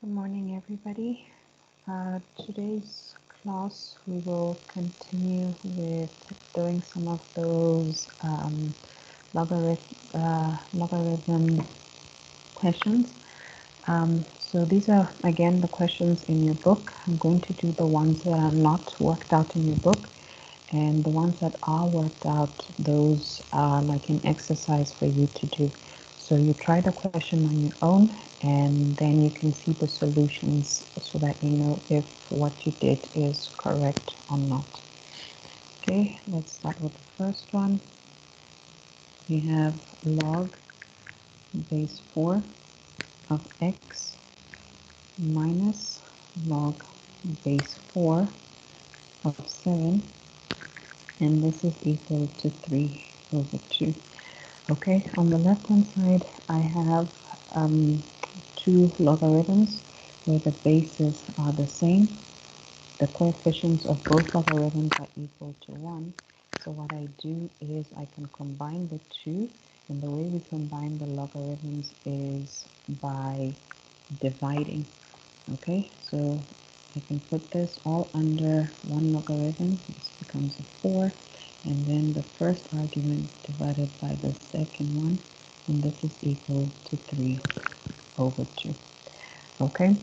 Good morning, everybody. Today's class, we will continue with doing some of those logarithm questions. So these are, again, the questions in your book. I'm going to do the ones that are not worked out in your book. And the ones that are worked out, those are like an exercise for you to do. So you try the question on your own, and then you can see the solutions so that you know if what you did is correct or not. Okay, let's start with the first one. We have log base 4 of x minus log base 4 of 7, and this is equal to 3 over 2. Okay, on the left hand side I have two logarithms where the bases are the same. The coefficients of both logarithms are equal to 1. So what I do is I can combine the two, and the way we combine the logarithms is by dividing. Okay, so I can put this all under one logarithm. This becomes a 4, and then the first argument divided by the second one, and this is equal to 3 over 2. Okay,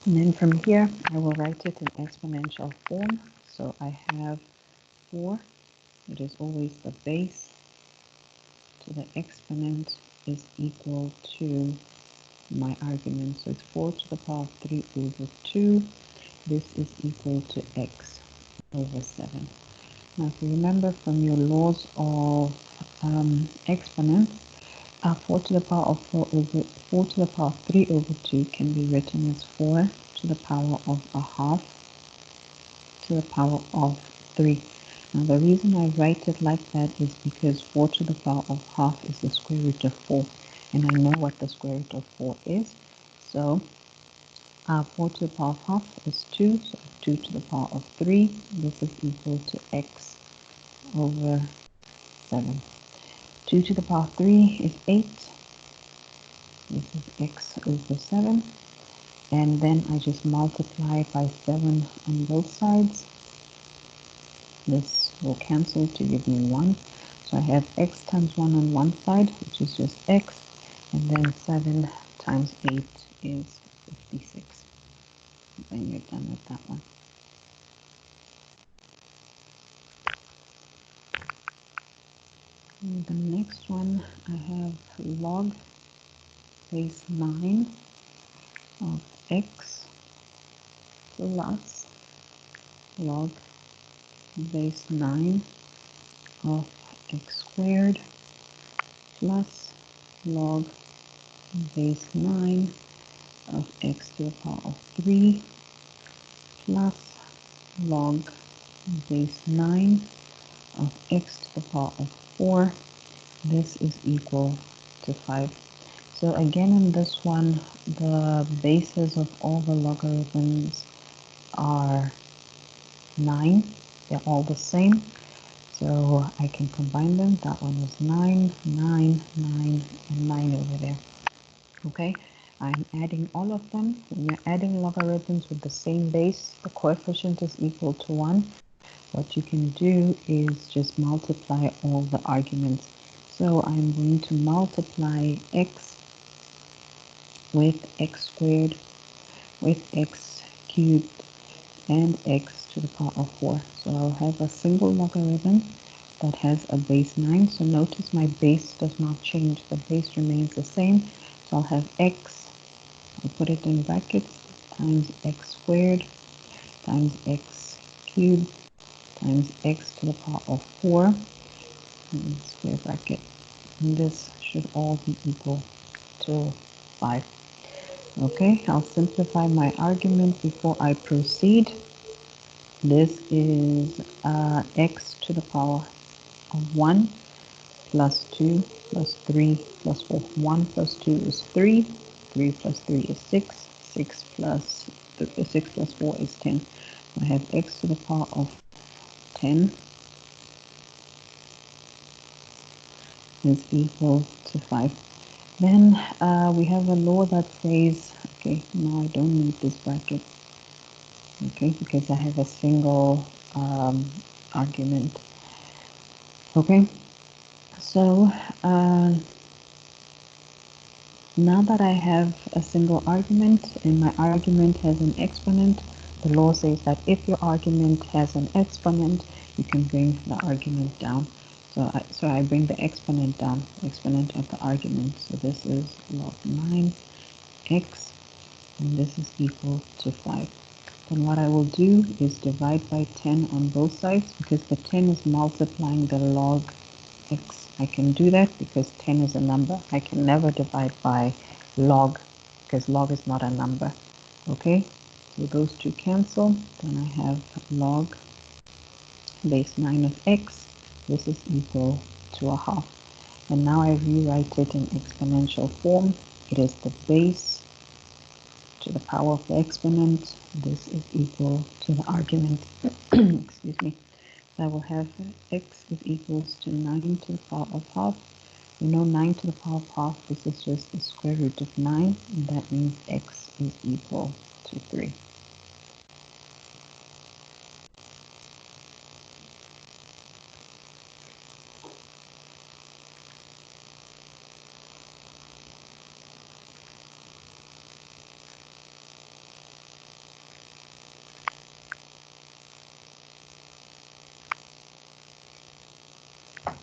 and then from here I will write it in exponential form. So I have 4, which is always the base, to the exponent is equal to my argument. So it's 4 to the power of 3 over 2. This is equal to x over 7. Now if you remember from your laws of exponents, 4 to the power of 4 to the power of 3 over 2 can be written as 4 to the power of a half to the power of 3. Now the reason I write it like that is because 4 to the power of half is the square root of 4, and I know what the square root of 4 is. So 4 to the power of half is 2, so 2 to the power of 3, this is equal to x over 7. 2 to the power of 3 is 8, this is x over 7, and then I just multiply by 7 on both sides. This will cancel to give me 1, so I have x times 1 on one side, which is just x, and then 7 times 8 is 56. Then you're done with that one. And the next one, I have log base 9 of x plus log base 9 of x squared plus log base 9 of x to the power of 3 plus log base 9 of x to the power of 4. This is equal to 5. So again, in this one, the bases of all the logarithms are 9. They're all the same. So I can combine them. That one is 9, 9, 9, and 9 over there. Okay, I'm adding all of them. When you're adding logarithms with the same base, the coefficient is equal to 1. What you can do is just multiply all the arguments. So I'm going to multiply x with x squared, with x cubed, and x to the power of 4. So I'll have a single logarithm that has a base 9. So notice my base does not change. The base remains the same. So I'll have x, I'll put it in brackets, times x squared, times x cubed, times x to the power of 4, and square bracket. And this should all be equal to 5. Okay, I'll simplify my argument before I proceed. This is x to the power of 1 plus 2 plus 3 plus 4. 1 plus 2 is 3. 3 plus 3 is 6. 6 plus 4 is 10. I have x to the power of 10 is equal to 5. Then we have a law that says Okay, now I don't need this bracket, okay, because I have a single argument. Okay, so now that I have a single argument and my argument has an exponent, the law says that if your argument has an exponent, you can bring the argument down. So I bring the exponent down, exponent of the argument. So this is log 9x, and this is equal to 5. Then what I will do is divide by 10 on both sides, because the 10 is multiplying the log x. I can do that because 10 is a number. I can never divide by log because log is not a number. Okay, so those two cancel. Then I have log base 9 of x. This is equal to a half. And now I rewrite it in exponential form. It is the base to the power of the exponent. This is equal to the argument. Excuse me. I will have x is equals to 9 to the power of half. You know 9 to the power of half, this is just the square root of 9, and that means x is equal to 3.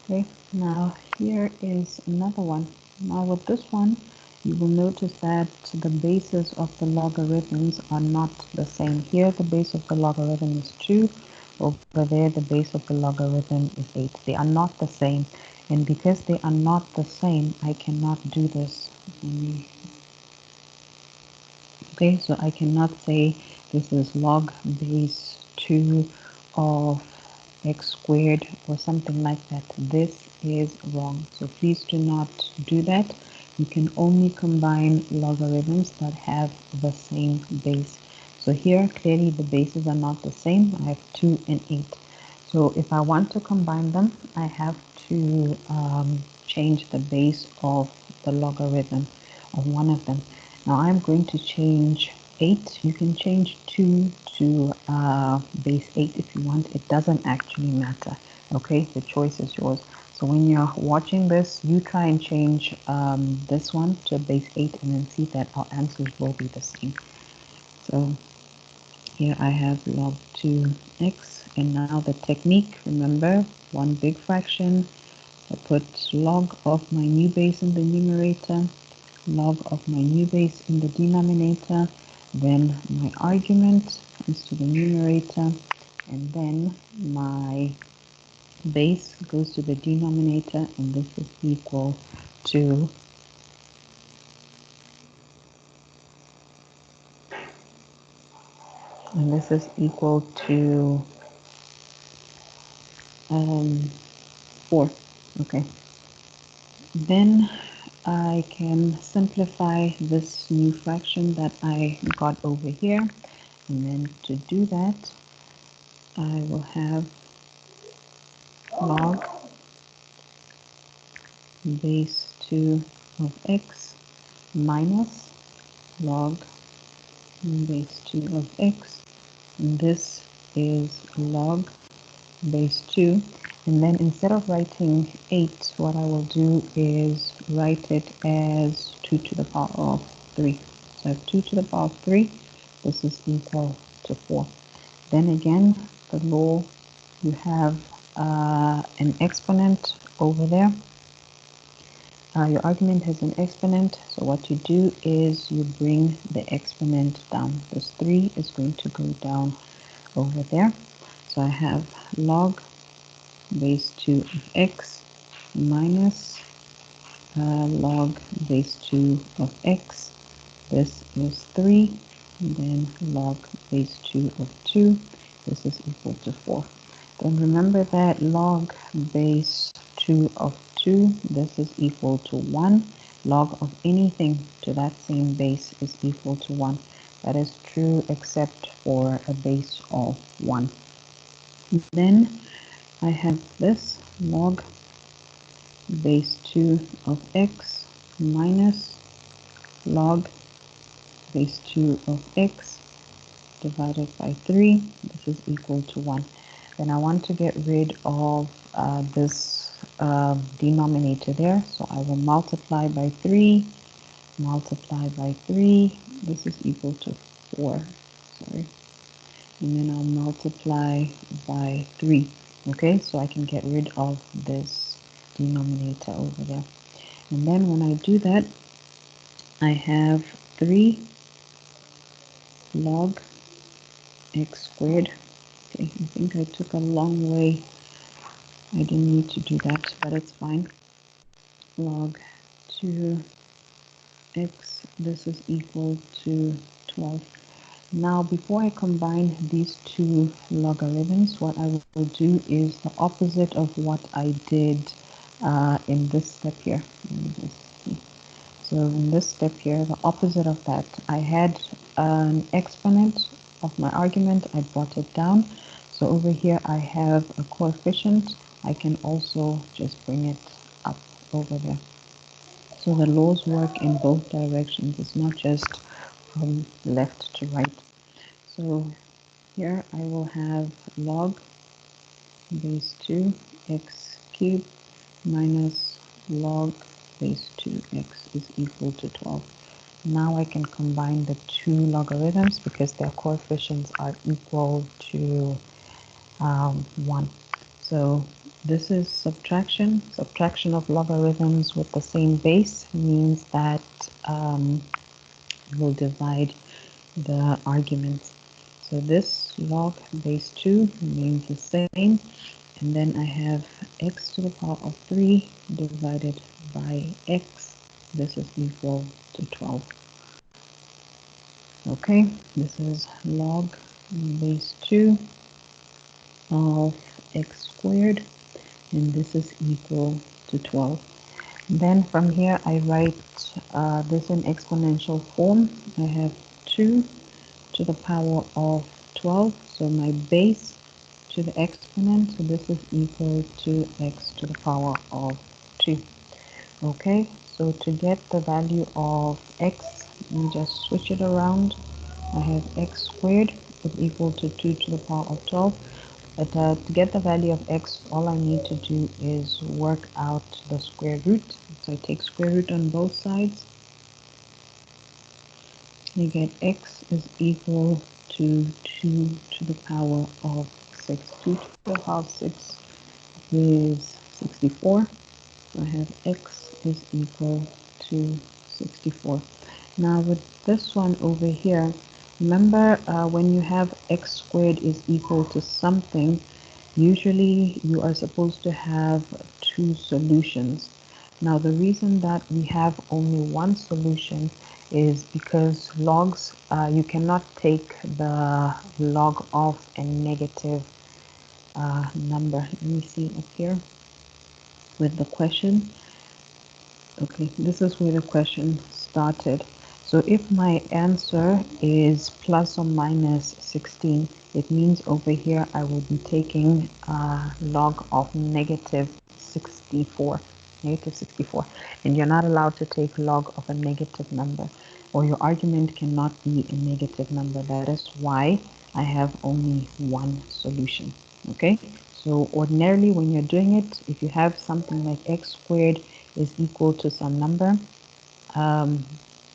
Okay, now here is another one. Now with this one, you will notice that the bases of the logarithms are not the same. Here the base of the logarithm is 2. Over there the base of the logarithm is 8. They are not the same. And because they are not the same, I cannot do this. Okay, so I cannot say this is log base 2 of x squared or something like that. This is wrong. So please do not do that. You can only combine logarithms that have the same base. So here clearly the bases are not the same. I have 2 and 8. So if I want to combine them, I have to change the base of the logarithm of one of them. Now I'm going to change 8. You can change 2 to base 8 if you want. It doesn't actually matter. Okay, the choice is yours. So when you're watching this, you try and change this one to base 8 and then see that our answers will be the same. So here I have log 2x, and now the technique, remember, one big fraction. I put log of my new base in the numerator, log of my new base in the denominator, then my argument comes to the numerator, and then my base goes to the denominator, and this is equal to and this is equal to 4. Okay, then I can simplify this new fraction that I got over here, and then to do that I will have log base 2 of x minus log base 2 of x, and this is log base 2, and then instead of writing 8, what I will do is write it as 2 to the power of 3. So I have 2 to the power of 3, this is equal to 4. Then again, the law, you have an exponent over there. Your argument has an exponent, so what you do is you bring the exponent down. This 3 is going to go down over there. So I have log base 2 of x minus log base 2 of x. This is 3, and then log base 2 of 2. This is equal to 4. Then remember that log base 2 of 2, this is equal to 1. Log of anything to that same base is equal to 1. That is true except for a base of 1. Then I have this log base 2 of x minus log base 2 of x divided by 3. This is equal to 1. Then I want to get rid of this denominator there. So I will multiply by 3, multiply by 3. This is equal to 4. Sorry. And then I'll multiply by 3. Okay, so I can get rid of this denominator over there. And then when I do that, I have 3 log x squared. Okay, I think I took a long way. I didn't need to do that, but it's fine. Log 2x, this is equal to 12. Now, before I combine these two logarithms, what I will do is the opposite of what I did in this step here. So in this step here, the opposite of that, I had an exponent of my argument, I brought it down. So over here I have a coefficient, I can also just bring it up over there. So the laws work in both directions, it's not just from left to right. So here I will have log base 2 x cubed minus log base 2x is equal to 12. Now I can combine the two logarithms because their coefficients are equal to 1. So this is subtraction. Subtraction of logarithms with the same base means that we'll divide the arguments. So this log base 2 remains the same. And then I have x to the power of 3 divided by x. This is equal to 12. Okay, this is log base 2 of x squared, and this is equal to 12. Then from here I write this in exponential form. I have 2 to the power of 12, so my base to the exponent, so this is equal to x to the power of 2. Okay, so to get the value of x, let me just switch it around. I have x squared is equal to 2 to the power of 12. But to get the value of x, all I need to do is work out the square root. So I take square root on both sides. You get x is equal to 2 to the power of 6. 2 to the power of 6 is 64. So I have x is equal to 64. Now with this one over here, remember when you have x squared is equal to something, usually you are supposed to have two solutions. Now the reason that we have only one solution is because logs, you cannot take the log of a negative number. Let me see up here with the question. Okay, this is where the question started. So if my answer is plus or minus 16, it means over here I will be taking log of negative 64. Negative 64. And you're not allowed to take log of a negative number, or your argument cannot be a negative number. That is why I have only one solution. Okay, so ordinarily when you're doing it, if you have something like x squared is equal to some number,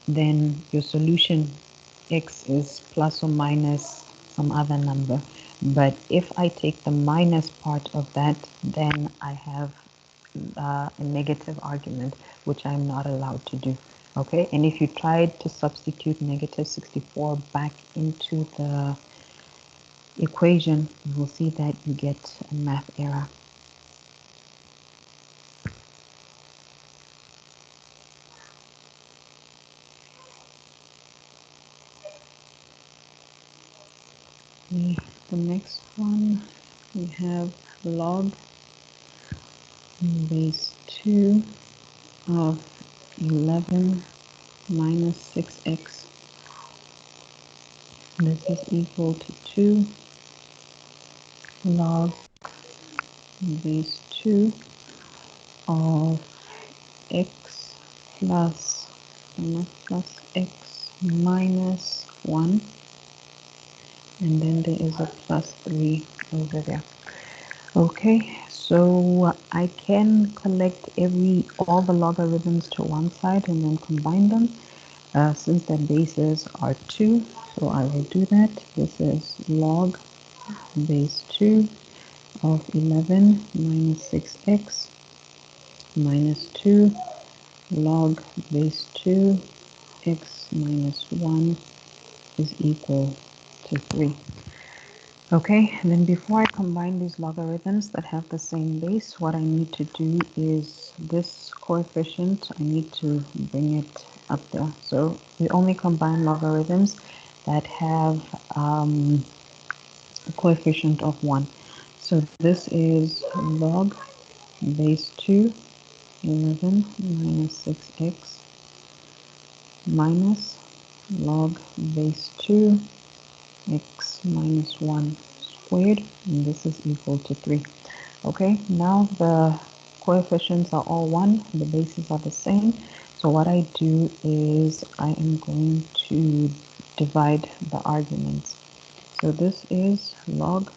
then your solution x is plus or minus some other number. But if I take the minus part of that, then I have a negative argument, which I'm not allowed to do. Okay, and if you tried to substitute negative 64 back into the equation, you will see that you get a math error. The next one, we have log base 2 of 11 minus 6x. This is equal to 2 log base 2 of x plus x minus 1, and then there is a plus 3 over there. Okay, so I can collect all the logarithms to one side and then combine them. Since their bases are 2, so I will do that. This is log base 2 of 11 minus 6x minus 2 log base 2 x minus 1 is equal to 3. Okay, and then before I combine these logarithms that have the same base, what I need to do is this coefficient, I need to bring it up there. So we only combine logarithms that have a coefficient of 1. So this is log base 2, 11 minus 6x minus log base 2 x minus 1 squared, and this is equal to 3. Okay, now the coefficients are all 1, the bases are the same. So what I do is I am going to divide the arguments. So this is log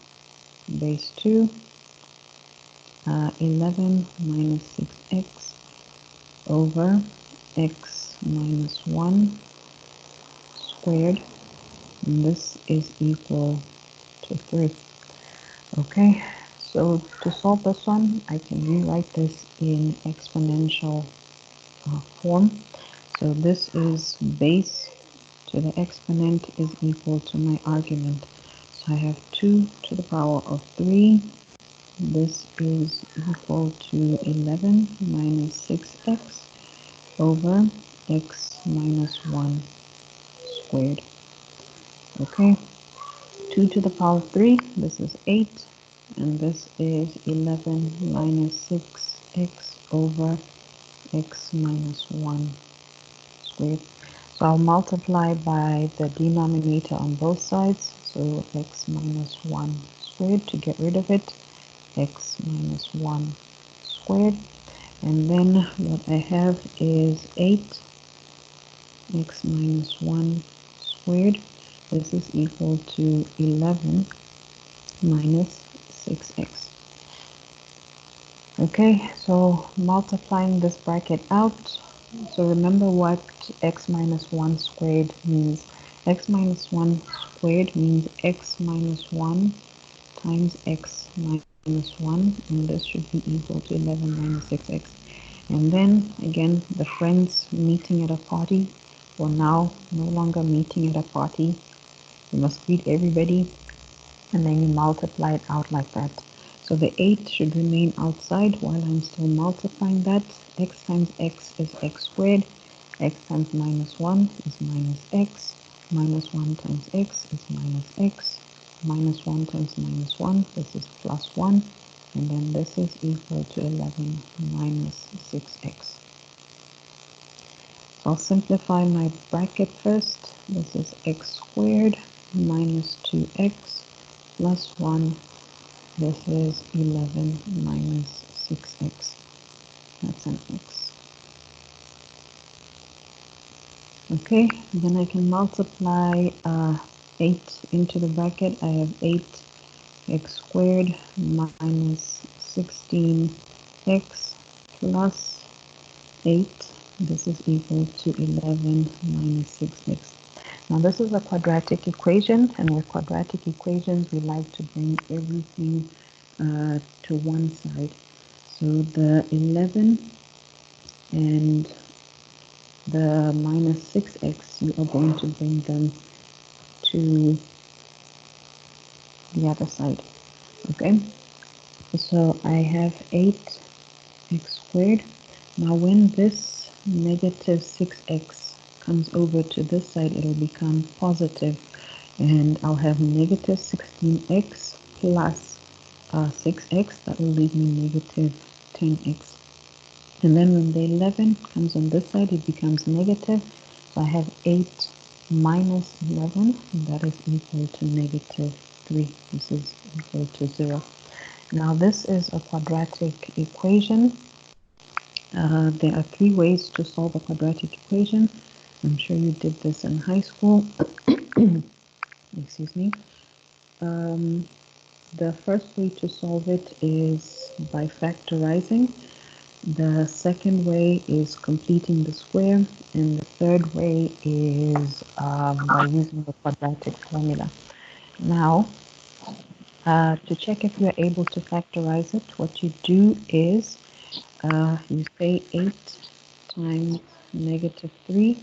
base 2, 11 minus 6x over x minus 1 squared, and this is equal to 3. Okay, so to solve this one, I can rewrite this in exponential form. So this is base to the exponent is equal to my argument. So I have 2 to the power of 3. This is equal to 11 minus 6x over x minus 1 squared. Okay, 2 to the power of 3, this is 8, and this is 11 minus 6x over x minus 1 squared. So I'll multiply by the denominator on both sides, so x minus 1 squared to get rid of it, x minus 1 squared, and then what I have is 8 x minus 1 squared. This is equal to 11 minus 6x. Okay, so multiplying this bracket out, so remember what x minus 1 squared means. X minus 1 squared means x minus 1 times x minus 1, and this should be equal to 11 minus 6x. And then again, the friends meeting at a party, or now no longer meeting at a party, you must greet everybody, and then you multiply it out like that. So the 8 should remain outside while I'm still multiplying that. X times x is x squared. X times minus 1 is minus x. Minus 1 times x is minus x. Minus 1 times minus 1, this is plus 1. And then this is equal to 11 minus 6x. I'll simplify my bracket first. This is x squared minus 2x plus 1. This is 11 minus 6x. That's an x. Okay, then I can multiply 8 into the bracket. I have 8x squared minus 16x plus 8. This is equal to 11 minus 6x. Now this is a quadratic equation, and with quadratic equations we like to bring everything to one side. So the 11 and the minus 6x, you are going to bring them to the other side. Okay, so I have 8x squared. Now when this negative 6x comes over to this side, it'll become positive, and I'll have negative 16x plus 6x. That will leave me negative 10x. And then when the 11 comes on this side, it becomes negative. So I have 8 minus 11, and that is equal to negative 3. This is equal to 0. Now this is a quadratic equation. There are 3 ways to solve a quadratic equation. I'm sure you did this in high school. Excuse me. The first way to solve it is by factorizing. The second way is completing the square, and the third way is by using the quadratic formula. Now, to check if you're able to factorize it, what you do is you say 8 times negative 3.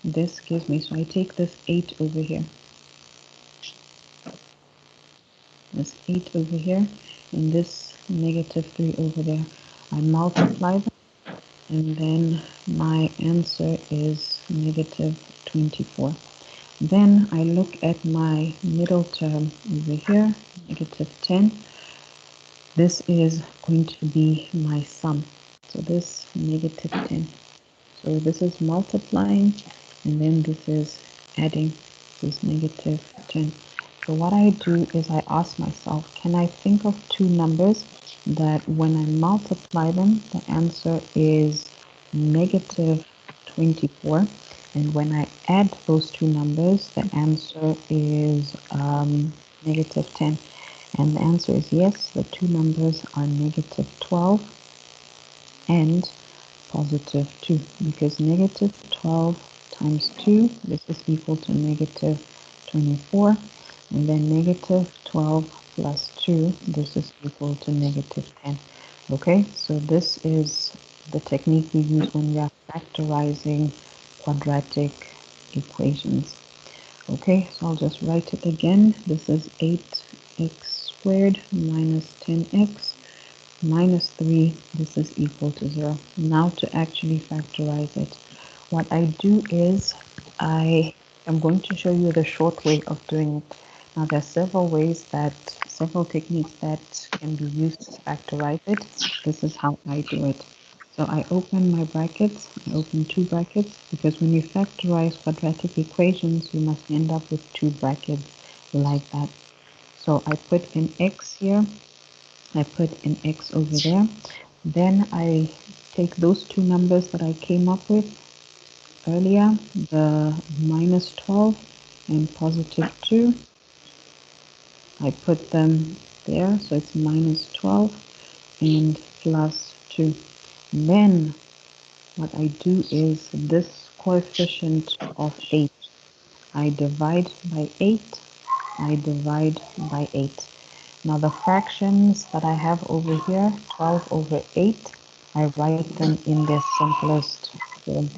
This gives me, so I take this 8 over here. This 8 over here, and this negative 3 over there. I multiply them, and then my answer is negative 24. Then I look at my middle term over here, negative 10. This is going to be my sum. So this negative 10. So this is multiplying, and then this is adding, this negative 10. So what I do is I ask myself, can I think of two numbers that when I multiply them, the answer is negative 24. And when I add those two numbers, the answer is negative 10. And the answer is yes, the two numbers are negative 12 and positive 2, because negative 12 times 2, this is equal to negative 24, and then negative 12 plus 2, this is equal to negative 10. Okay, so this is the technique we use when we are factorizing quadratic equations. Okay, so I'll just write it again. This is 8x squared minus 10x minus 3, this is equal to 0. Now to actually factorize it, what I do is I am going to show you the short way of doing it. Now there are several techniques that can be used to factorize it. This is how I do it. So I open my brackets, I open two brackets, because when you factorize quadratic equations, you must end up with two brackets like that. So I put an x here, I put an x over there. Then I take those two numbers that I came up with earlier, the minus 12 and positive 2. I put them there, so it's minus 12 and plus 2. Then what I do is this coefficient of 8, I divide by 8, I divide by 8. Now the fractions that I have over here, 12 over 8, I write them in their simplest form.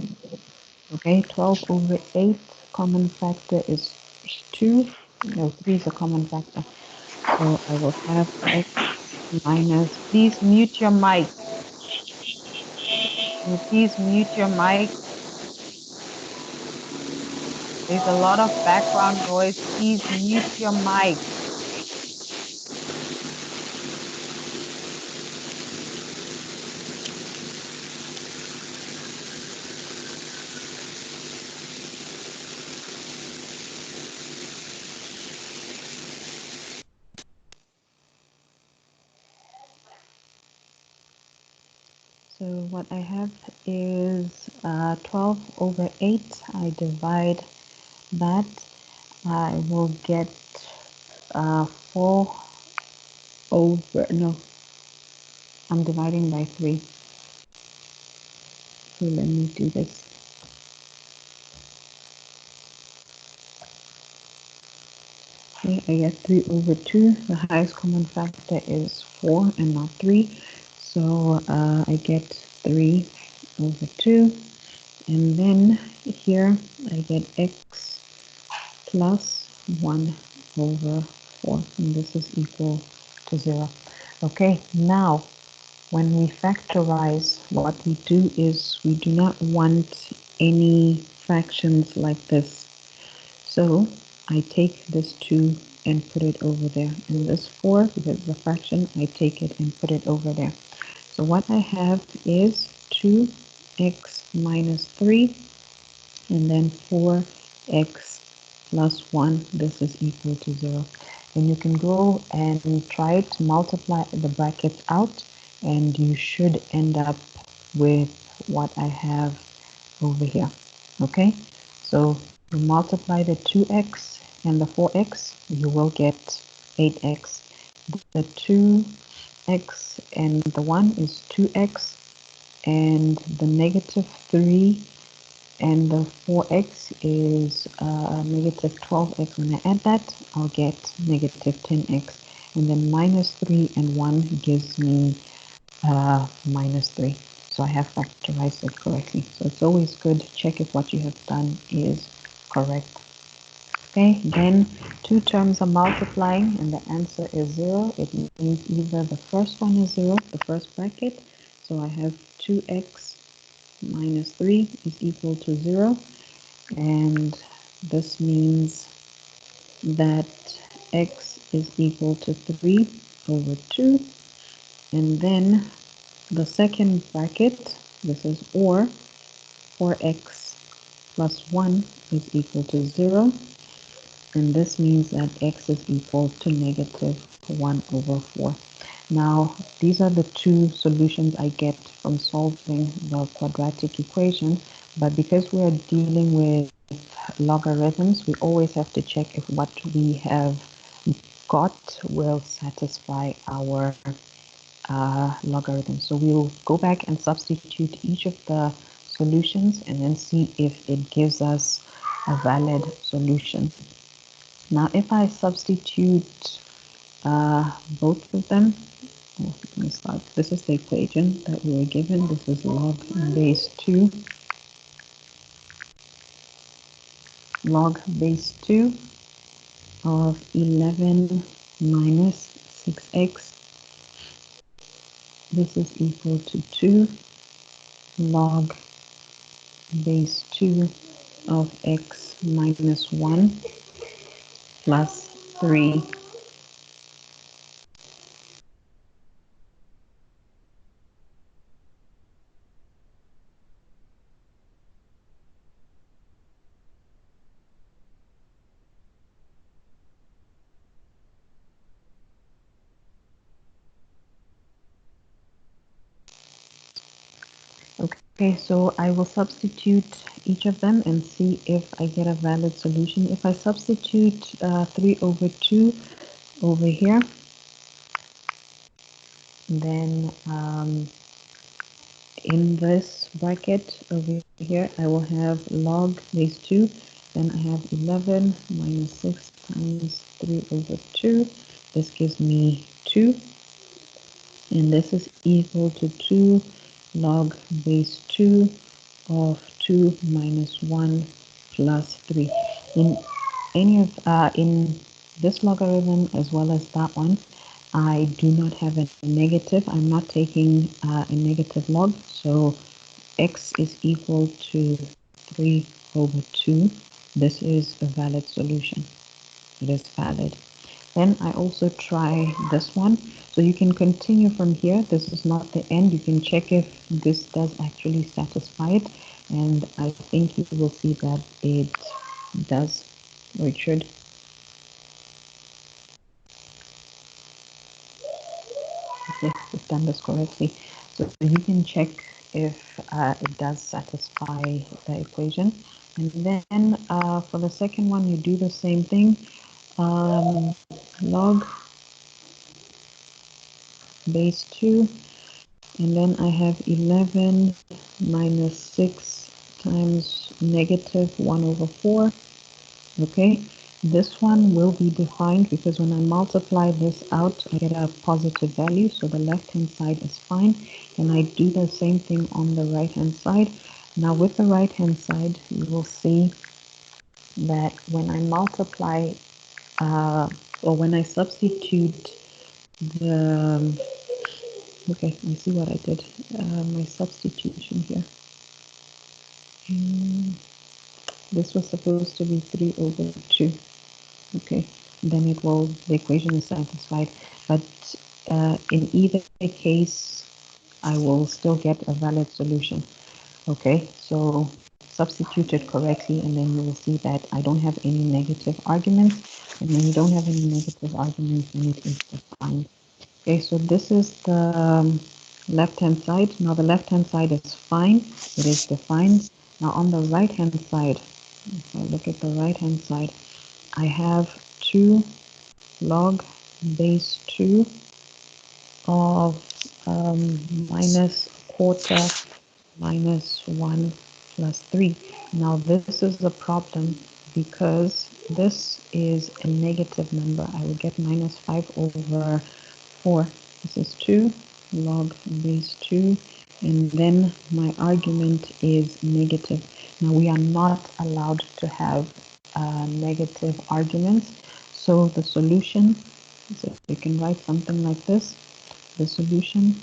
Okay, 12 over 8, common factor is 2. No, 3 is a common factor. So I will have x minus, please mute your mic. Can you please mute your mic? There's a lot of background noise. Please mute your mic. So what I have is 12 over 8. I divide that. I will get 4 over, no, I'm dividing by 3. So let me do this. Okay, I get 3 over 2. The highest common factor is 4 and not 3. So I get 3 over 2. And then here I get x plus 1 over 4. And this is equal to 0. Okay, now when we factorize, what we do is we do not want any fractions like this. So I take this 2 and put it over there. And this 4, because it's a fraction, I take it and put it over there. So what I have is 2x minus 3, and then 4x plus 1. This is equal to 0. And you can go and try to multiply the brackets out, and you should end up with what I have over here. Okay, So you multiply the 2x and the 4x, you will get 8x. The 2x and the 1 is 2x, and the negative 3 and the 4x is negative 12x. When I add that, I'll get negative 10x. And then minus 3 and 1 gives me minus 3. So I have factorized it correctly. So it's always good to check if what you have done is correct. Okay, then two terms are multiplying and the answer is 0. It means either the first one is 0, the first bracket. So I have 2x minus 3 is equal to 0. And this means that x is equal to 3 over 2. And then the second bracket, this is or, 4x plus 1 is equal to 0. And this means that x is equal to negative 1 over 4. Now, these are the two solutions I get from solving the quadratic equation, but because we are dealing with logarithms, we always have to check if what we have got will satisfy our logarithm. So we'll go back and substitute each of the solutions and then see if it gives us a valid solution. Now, if I substitute both of them, let me start. This is the equation that we were given. This is log base 2. Log base 2 of 11 minus 6x. This is equal to 2 log base 2 of x minus 1 plus 3. Okay, so I will substitute each of them and see if I get a valid solution. If I substitute 3 over 2 over here, then in this bracket over here, I will have log base 2. Then I have 11 minus 6 times 3 over 2. This gives me 2. And this is equal to 2 log base 2 of 2 minus 1 plus 3. In any of in this logarithm as well as that one, I do not have a negative. I'm not taking a negative log, so x is equal to 3 over 2. This is a valid solution. It is valid. Then I also try this one. So you can continue from here. This is not the end. You can check if this does actually satisfy it. And I think you will see that it does, or it should. Yes, we've done this correctly. So you can check if it does satisfy the equation. And then for the second one, you do the same thing. Log base 2, and then I have 11 minus 6 times negative 1 over 4. Okay, this one will be defined because when I multiply this out, I get a positive value, so the left hand side is fine. And I do the same thing on the right hand side. Now with the right hand side, you will see that when I multiply or when I substitute the okay, I see what I did. My substitution here. This was supposed to be 3 over 2. Okay, then it will, the equation is satisfied. But in either case, I will still get a valid solution. Okay, so substitute it correctly, and then you will see that I don't have any negative arguments. And when you don't have any negative arguments, then it is defined. Okay, so this is the left-hand side. Now the left-hand side is fine. It is defined. Now on the right-hand side, if I look at the right hand side, I have 2 log base 2 of minus quarter minus 1 plus 3. Now this is a problem because this is a negative number. I will get minus 5 over 4. This is 2 log base 2, and then my argument is negative. Now we are not allowed to have negative arguments, so the solution, so we can write something like this. The solution,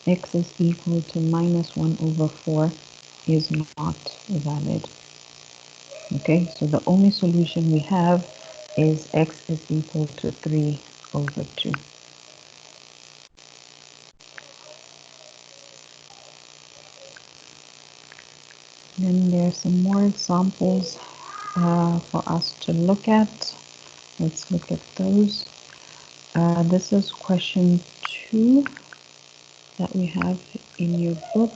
x is equal to minus 1 over 4, is not valid. Okay, so the only solution we have is x is equal to 3 over 2. Then there are some more examples for us to look at. Let's look at those. This is question 2 that we have in your book.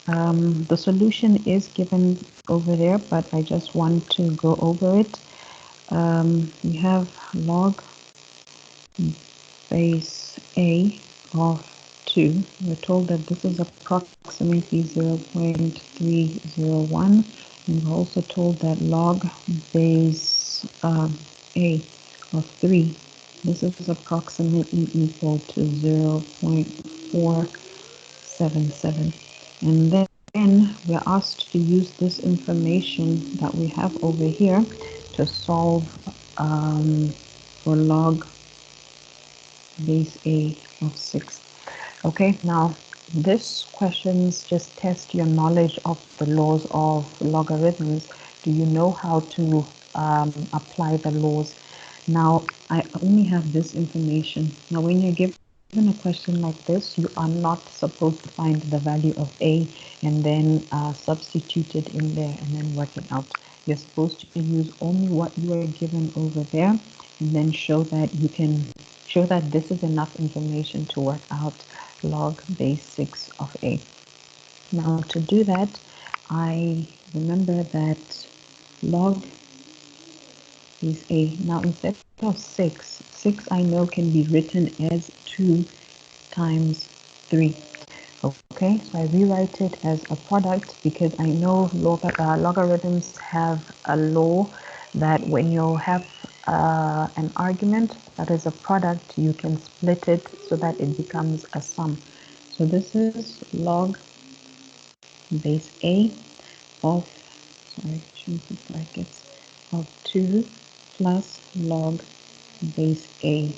The solution is given over there, but I just want to go over it. We have log base A of 2. We're told that this is approximately 0.301, and we're also told that log base A of 3, this is approximately equal to 0.477. And then we're asked to use this information that we have over here to solve for log base A of 6. Okay, now this questions just test your knowledge of the laws of logarithms. Do you know how to apply the laws? Now, I only have this information. Now, when you're given a question like this, you are not supposed to find the value of A and then substitute it in there and then work it out. You're supposed to use only what you are given over there and then show that you can show that this is enough information to work out log base 6 of A. Now to do that, I remember that log is A. Now instead of 6 I know can be written as 2 times 3. Okay, so I rewrite it as a product because I know logarithms have a law that when you have an argument that is a product, you can split it so that it becomes a sum. So this is log base A of, sorry, shouldn't put brackets, of 2 plus log base A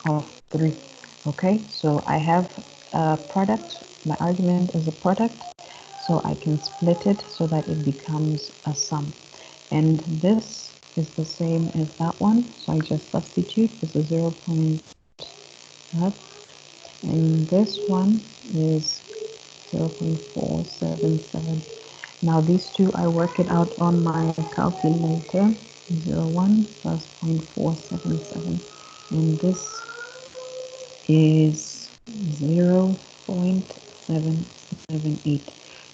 of 3. Okay, so I have a product. My argument is a product, so I can split it so that it becomes a sum. And this is the same as that one, so I just substitute. This is 0.5, and this one is 0.477. Now these two, I work it out on my calculator. 0.1 plus 0.477, and this is 0.778.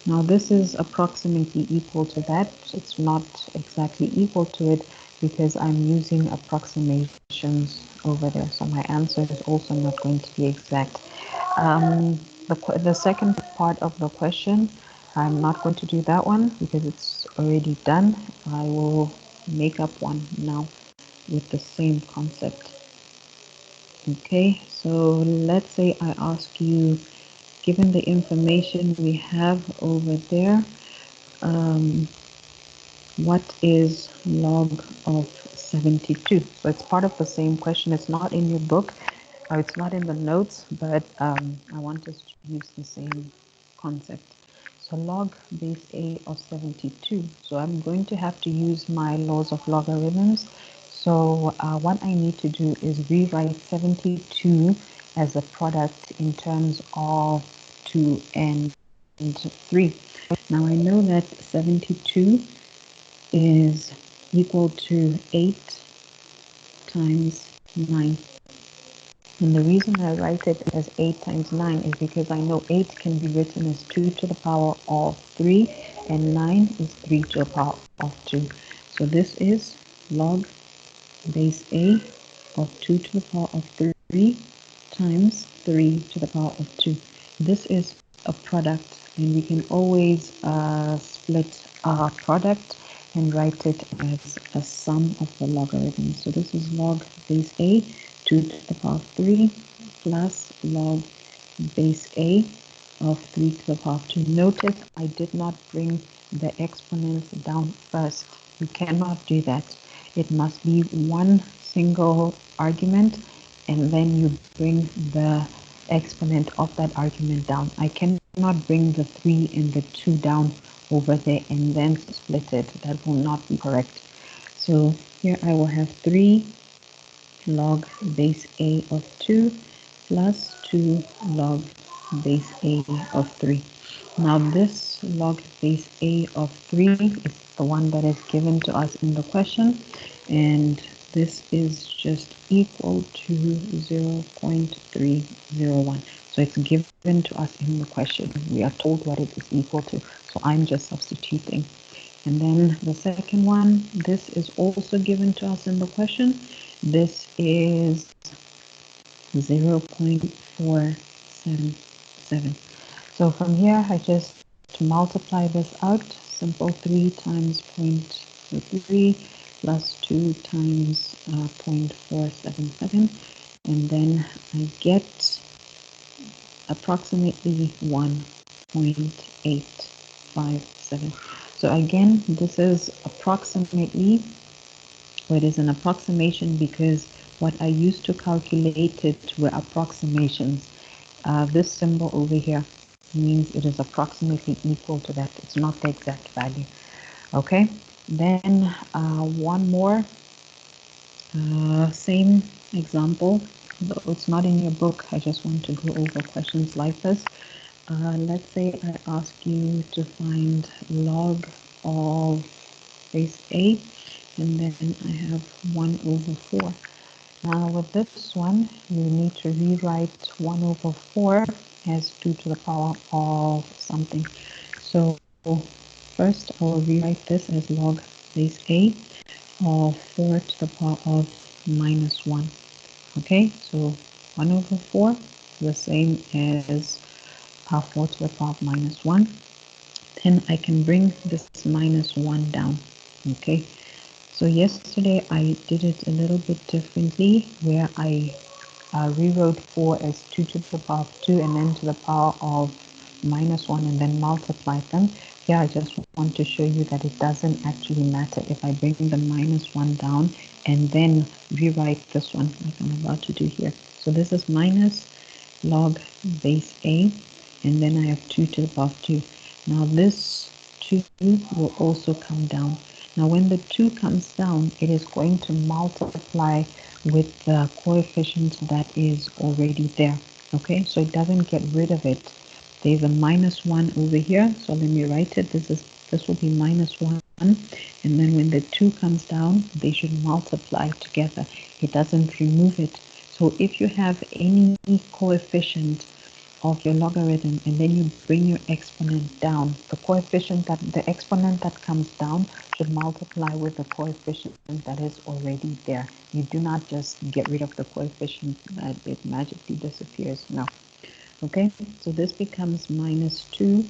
Now this is approximately equal to that. It's not exactly equal to it because I'm using approximations over there. So my answer is also not going to be exact. The second part of the question, I'm not going to do that one because it's already done. I will make up one now with the same concept. Okay, so let's say I ask you, given the information we have over there, what is log of 72? So it's part of the same question. It's not in your book, or it's not in the notes, but I want us to use the same concept. So log base A of 72. So I'm going to have to use my laws of logarithms. So what I need to do is rewrite 72 as a product in terms of 2 and 3. Now I know that 72 is equal to 8 times 9. And the reason I write it as 8 times 9 is because I know 8 can be written as 2 to the power of 3 and 9 is 3 to the power of 2. So this is log base A of 2 to the power of 3 times 3 to the power of 2. This is a product, and we can always split our product and write it as a sum of the logarithms. So this is log base A, 2 to the power of 3, plus log base A of 3 to the power of 2. Notice I did not bring the exponents down first. You cannot do that. It must be one single argument, and then you bring the exponent of that argument down. I cannot bring the 3 and the 2 down over there and then split it. That will not be correct. So here I will have 3 log base A of 2 plus 2 log base A of 3. Now this log base A of 3 is the one that is given to us in the question, and this is just equal to 0.301. So it's given to us in the question. We are told what it is equal to. So I'm just substituting. And then the second one, this is also given to us in the question. This is 0.477. So from here, I just multiply this out. Simple 3 times 0.3 plus 2 times 0.477. And then I get approximately 1.857. So again, this is approximately, or it is an approximation because what I used to calculate it were approximations. This symbol over here means it is approximately equal to that. It's not the exact value. Okay, then one more same example, though it's not in your book. I just want to go over questions like this. Let's say I ask you to find log of base A, and then I have 1 over 4. Now with this one, you need to rewrite 1 over 4 as 2 to the power of something. So first I will rewrite this as log base A of 4 to the power of minus 1. Okay, so 1 over 4, the same as 4 to the power of minus 1. Then I can bring this minus 1 down. Okay, so yesterday I did it a little bit differently, where I rewrote 4 as 2 to the power of 2 and then to the power of minus 1 and then multiplied them. Here I just want to show you that it doesn't actually matter if I bring the minus 1 down and then rewrite this one like I'm about to do here. So this is minus log base A, and then I have 2 to the power of 2. Now this 2 will also come down. Now when the 2 comes down, it is going to multiply with the coefficient that is already there. Okay, so it doesn't get rid of it. There's a minus 1 over here, so let me write it. This will be minus 1, and then when the 2 comes down, they should multiply together. It doesn't remove it. So if you have any coefficient of your logarithm and then you bring your exponent down, the exponent that comes down should multiply with the coefficient that is already there. You do not just get rid of the coefficient that it magically disappears. No. Okay, so this becomes minus 2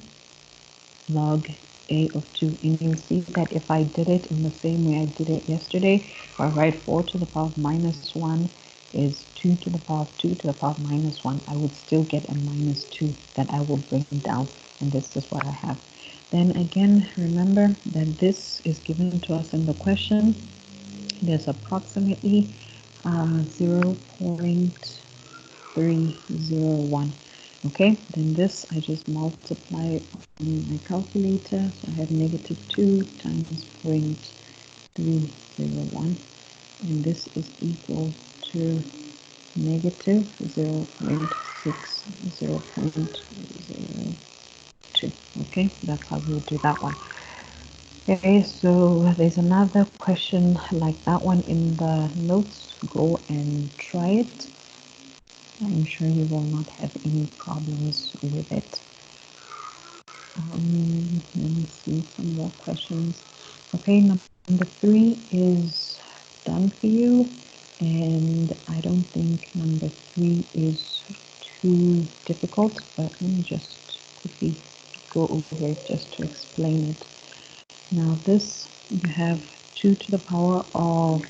log A of 2, and you'll see that if I did it in the same way I did it yesterday, if I write 4 to the power of minus 1 is 2 to the power of 2 to the power of minus 1, I would still get a minus 2 that I will bring down, and this is what I have. Then again, remember that this is given to us in the question. There's approximately 0.301. Okay, then this I just multiply on my calculator. So I have negative 2 times 0.301, and this is equal to negative 0.602. Okay, that's how we would do that one. Okay, so there's another question like that one in the notes. Go and try it. I'm sure you will not have any problems with it. Let me see some more questions. Okay, number 3 is done for you, and I don't think number 3 is too difficult, but let me just quickly go over it just to explain it. Now this, you have 2 to the power of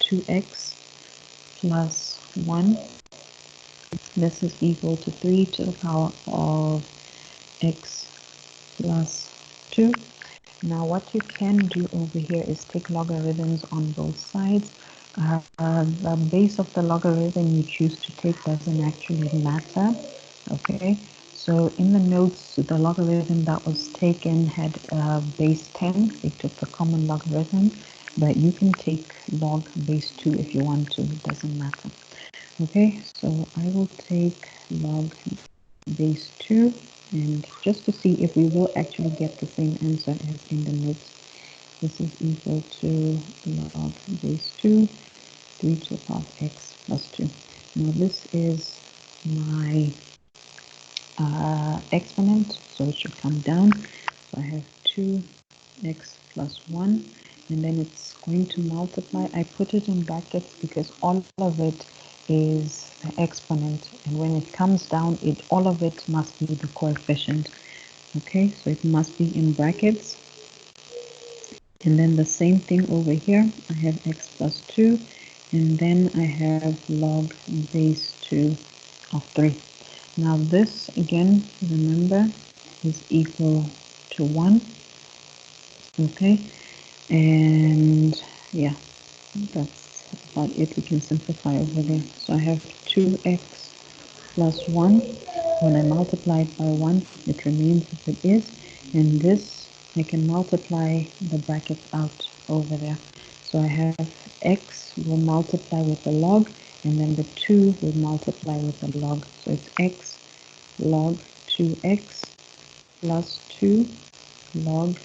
2x plus 1. This is equal to 3 to the power of x plus 2. Now what you can do over here is take logarithms on both sides. The base of the logarithm you choose to take doesn't actually matter. Okay, so in the notes, the logarithm that was taken had base 10. They took the common logarithm, but you can take log base 2 if you want to. It doesn't matter. Okay, so I will take log base 2, and just to see if we will actually get the same answer as in the notes, this is equal to log base 2, 3 to the power of x plus 2. Now this is my exponent, so it should come down. So I have 2x plus 1, and then it's going to multiply. I put it in brackets because all of it is the exponent, and when it comes down, all of it must be the coefficient. Okay, so it must be in brackets. And then the same thing over here, I have x plus 2, and then I have log base 2 of 3. Now this, again, remember, is equal to 1. Okay, and yeah, that's about it. We can simplify over there. So I have 2x plus 1. When I multiply it by 1, it remains as it is. And this, I can multiply the brackets out over there. So I have x will multiply with the log, and then the 2 will multiply with the log. So it's x log 2x plus 2 log,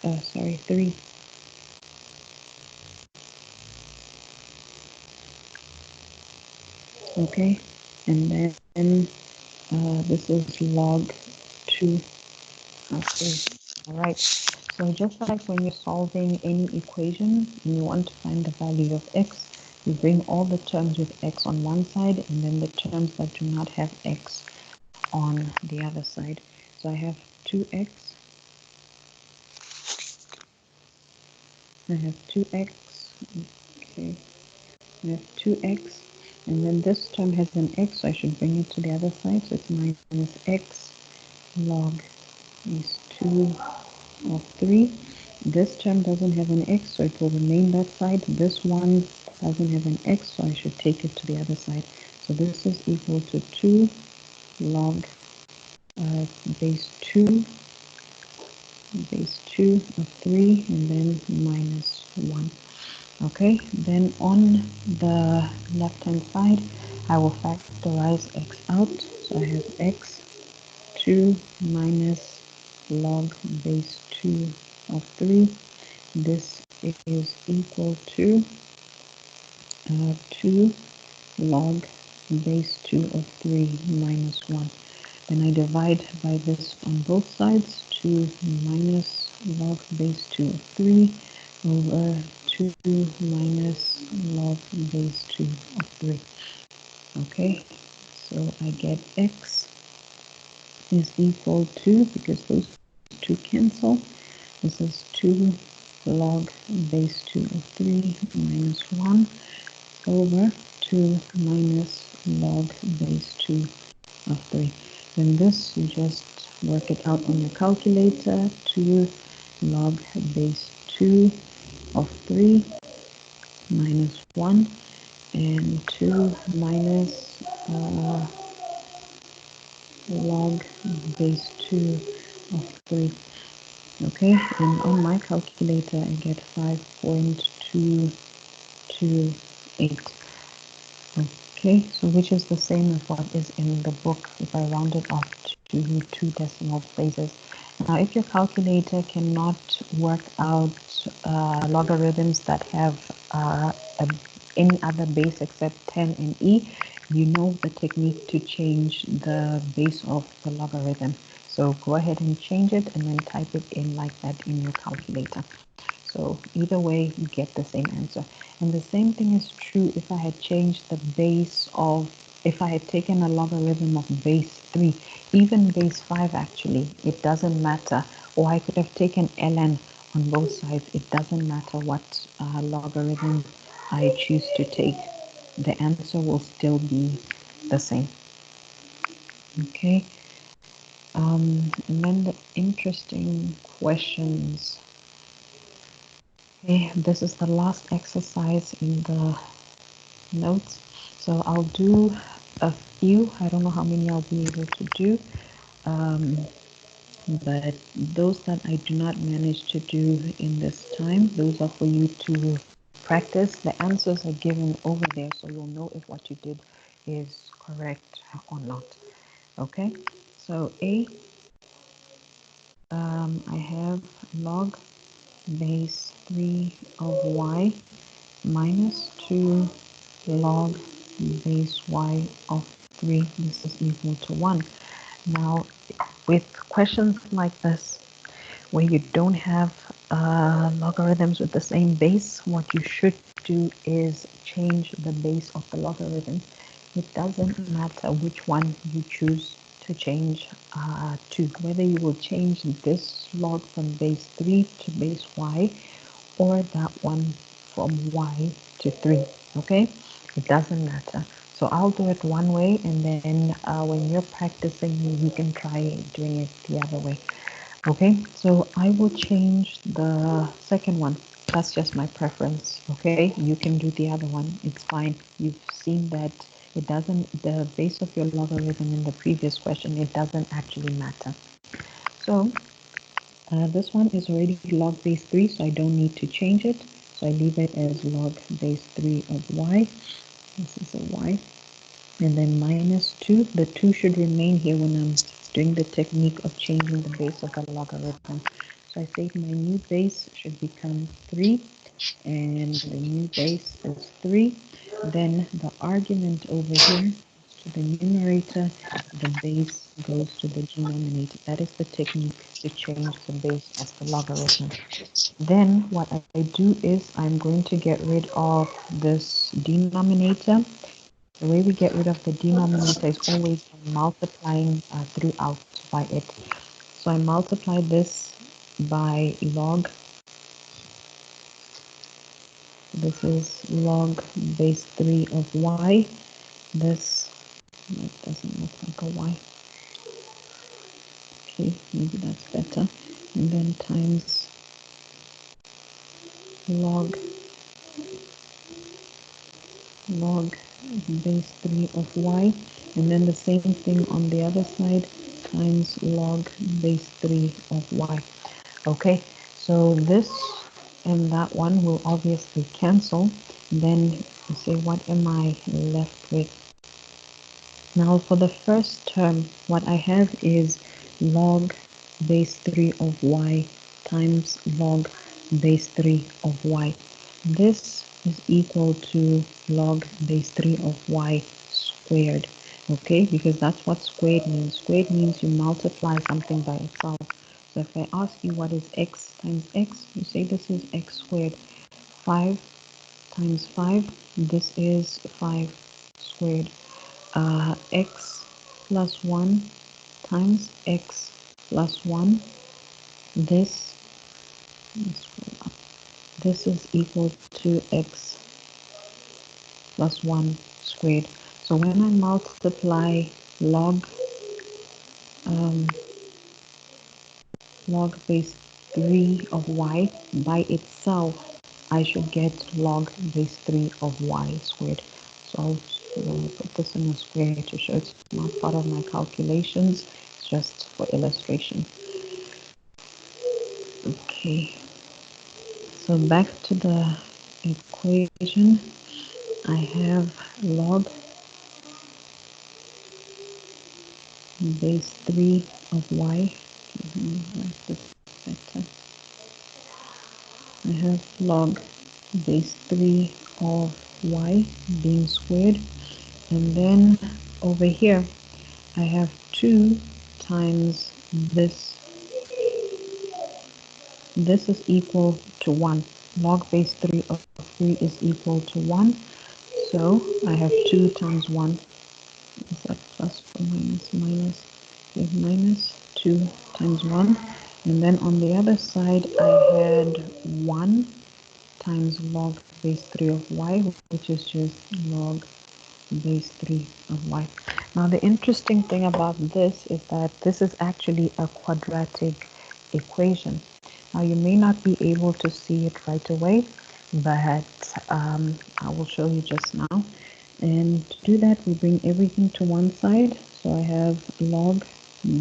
3. Okay, and then this is log 2. Okay, all right. So just like when you're solving any equation and you want to find the value of x, you bring all the terms with x on one side and then the terms that do not have x on the other side. So I have 2x, I have 2x, okay, I have 2x, and then this term has an x, so I should bring it to the other side, so it's minus x log is 2 of 3. This term doesn't have an x, so it will remain that side. This one doesn't have an x, so I should take it to the other side. So this is equal to 2 log base 2 of 3, and then minus 1. Okay, then on the left hand side, I will factorize x out. So I have x 2 minus log base 2 of 3. This is equal to 2 log base 2 of 3 minus 1. Then I divide by this on both sides. 2 minus log base 2 of 3 over 2 minus log base 2 of 3. Okay, so I get x is equal to, because those two cancel, this is 2 log base 2 of 3 minus 1 over 2 minus log base 2 of 3. Then this, you just work it out on your calculator. 2 log base 2 of 3 minus 1, and 2 minus log base 2 of 3. Okay, and on my calculator I get 5.228. Okay, so which is the same as what is in the book if I round it off to 2 decimal places. Now, if your calculator cannot work out logarithms that have any other base except 10 and e, you know the technique to change the base of the logarithm. So go ahead and change it and then type it in like that in your calculator. So either way, you get the same answer. And the same thing is true if I had changed the base of, if I had taken a logarithm of base 3, even base 5 actually, it doesn't matter. Or I could have taken ln on both sides. It doesn't matter what logarithm I choose to take. The answer will still be the same. Okay. And then the interesting questions. Okay, this is the last exercise in the notes. So I'll do a few. I don't know how many I'll be able to do. But those that I do not manage to do in this time, those are for you to practice. The answers are given over there, so you'll know if what you did is correct or not. Okay, so A, I have log base 3 of y minus 2 log base y of 3. This is equal to 1. Now, with questions like this, where you don't have logarithms with the same base, what you should do is change the base of the logarithm. It doesn't matter which one you choose to change to, whether you will change this log from base 3 to base y or that one from y to 3, okay? It doesn't matter. So I'll do it one way, and then when you're practicing, you can try doing it the other way. Okay, so I will change the second one. That's just my preference. Okay, you can do the other one. It's fine. You've seen that it doesn't, the base of your logarithm in the previous question, it doesn't actually matter. So this one is already log base 3, so I don't need to change it. So I leave it as log base 3 of y. This is a y. And then minus 2. The 2 should remain here when I'm doing the technique of changing the base of the logarithm. So I say my new base should become 3, and the new base is 3. Then the argument over here to the numerator, the base goes to the denominator. That is the technique to change the base of the logarithm. Then what I do is I'm going to get rid of this denominator. The way we get rid of the denominator is always by multiplying throughout by it. So I multiply this by log. This is log base 3 of y. This doesn't look like a y. Okay, maybe that's better. And then times log base 3 of y. And then the same thing on the other side, times log base 3 of y. Okay, so this and that one will obviously cancel. Then you say, what am I left with? Now for the first term, what I have is log base 3 of y times log base 3 of y. This is equal to log base 3 of y squared. Okay, because that's what squared means. Squared means you multiply something by itself. So if I ask you what is x times x, you say this is x squared. 5 times 5, this is 5 squared. X plus 1 times x plus 1. This is equal to x plus 1 squared. So when I multiply log base 3 of y by itself, I should get log base 3 of y squared. So I'll put this in a square to show it's not part of my calculations. It's just for illustration. Okay, so back to the equation. I have log base 3 of y. I have log base 3 of y being squared And then over here, I have 2 times this. This is equal to 1. Log base 3 of 3 is equal to 1. So I have 2 times 1. Is that plus or minus? Minus. Okay, minus 2 times 1. And then on the other side, I had 1 times log base 3 of y, which is just log base 3 of y. Now the interesting thing about this is that this is actually a quadratic equation. Now you may not be able to see it right away, but I will show you just now. And to do that, we bring everything to one side. So I have log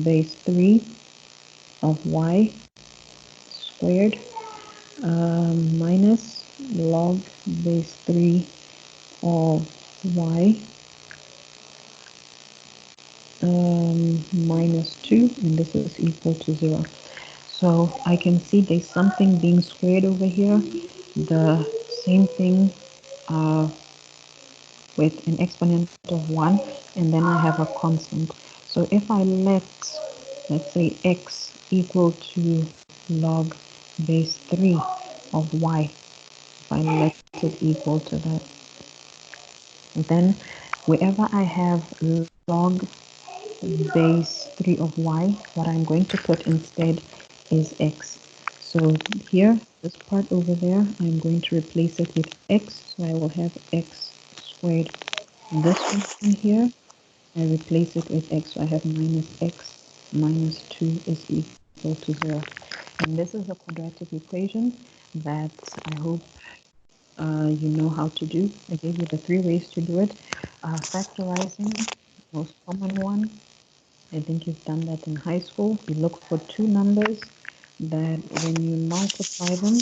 base 3 of y squared minus log base 3 of y minus 2, and this is equal to 0. So I can see there's something being squared over here. The same thing with an exponent of 1, and then I have a constant. So if I let's say x equal to log base 3 of y, if I let it equal to that, then wherever I have log base 3 of y, what I'm going to put instead is x. So here, this part over there, I'm going to replace it with x, so I will have x squared. This one here, I replace it with x, so I have minus x minus 2 is equal to 0. And this is a quadratic equation that I hope you know how to do. I gave you the 3 ways to do it. Factorizing, most common one. I think you've done that in high school. You look for 2 numbers that when you multiply them,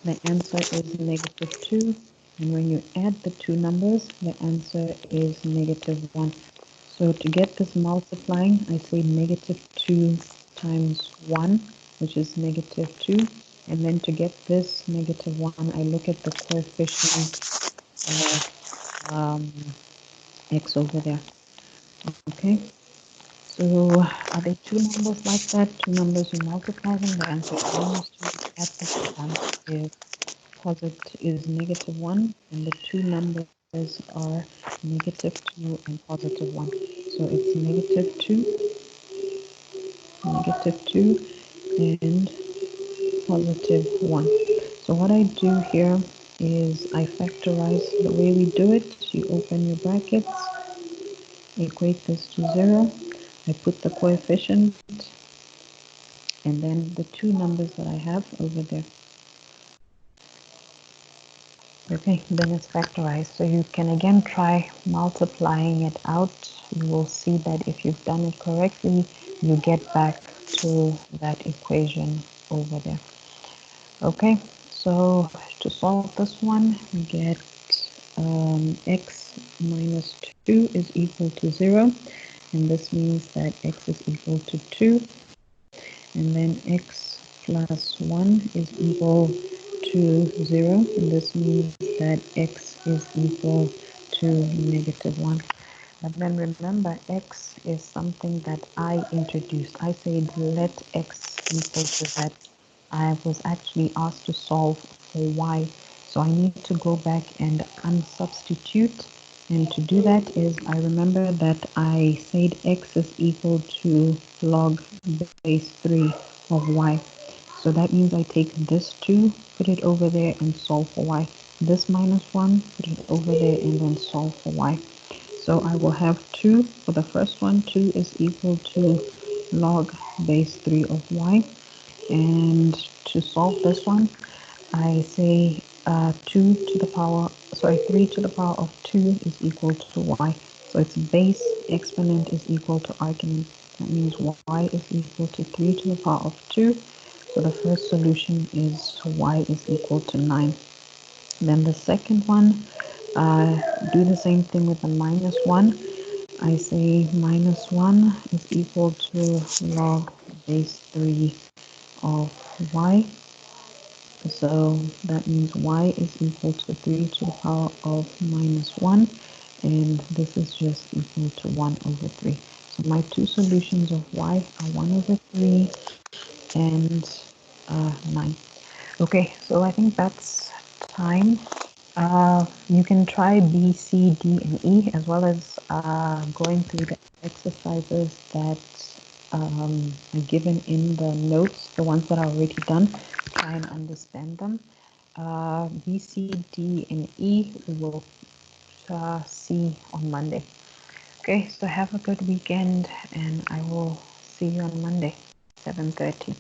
the answer is negative 2. And when you add the 2 numbers, the answer is negative 1. So to get this multiplying, I say negative 2 times 1, which is negative 2. And then to get this negative 1, I look at the coefficient of x over there. Okay, so are there 2 numbers like that? 2 numbers, you multiply them, the answer is minus 2. Add them, the answer is negative 1. And the 2 numbers are negative 2 and positive 1. So it's negative 2, and positive 1. So what I do here is I factorize the way we do it. You open your brackets, equate this to 0. I put the coefficient and then the 2 numbers that I have over there. Okay, then it's factorized. So you can again try multiplying it out. You will see that if you've done it correctly, you get back to that equation over there. Okay, so to solve this one, we get x minus 2 is equal to 0. And this means that x is equal to 2. And then x plus 1 is equal to 0. And this means that x is equal to negative 1. But then remember, x is something that I introduced. I said let x equal to that. I was actually asked to solve for y. So I need to go back and unsubstitute. And to do that is, I remember that I said x is equal to log base 3 of y. So that means I take this 2, put it over there and solve for y. This minus 1, put it over there and then solve for y. So I will have 2 for the first one. 2 is equal to log base 3 of y. And to solve this one, I say 3 to the power of 2 is equal to y. So its base exponent is equal to arginine. That means y is equal to 3 to the power of 2. So the first solution is y is equal to 9. Then the second one, do the same thing with the minus 1. I say minus 1 is equal to log base 3 of y. So that means y is equal to 3 to the power of minus 1. and this is just equal to 1 over 3. So my two solutions of y are 1 over 3 and 9. Okay, so I think that's time. You can try B, C, D, and E, as well as going through the exercises that are given in the notes, the ones that are already done. Try and understand them. B, C, D, and E we will see on Monday. Okay, so have a good weekend, and I will see you on Monday, 7:30.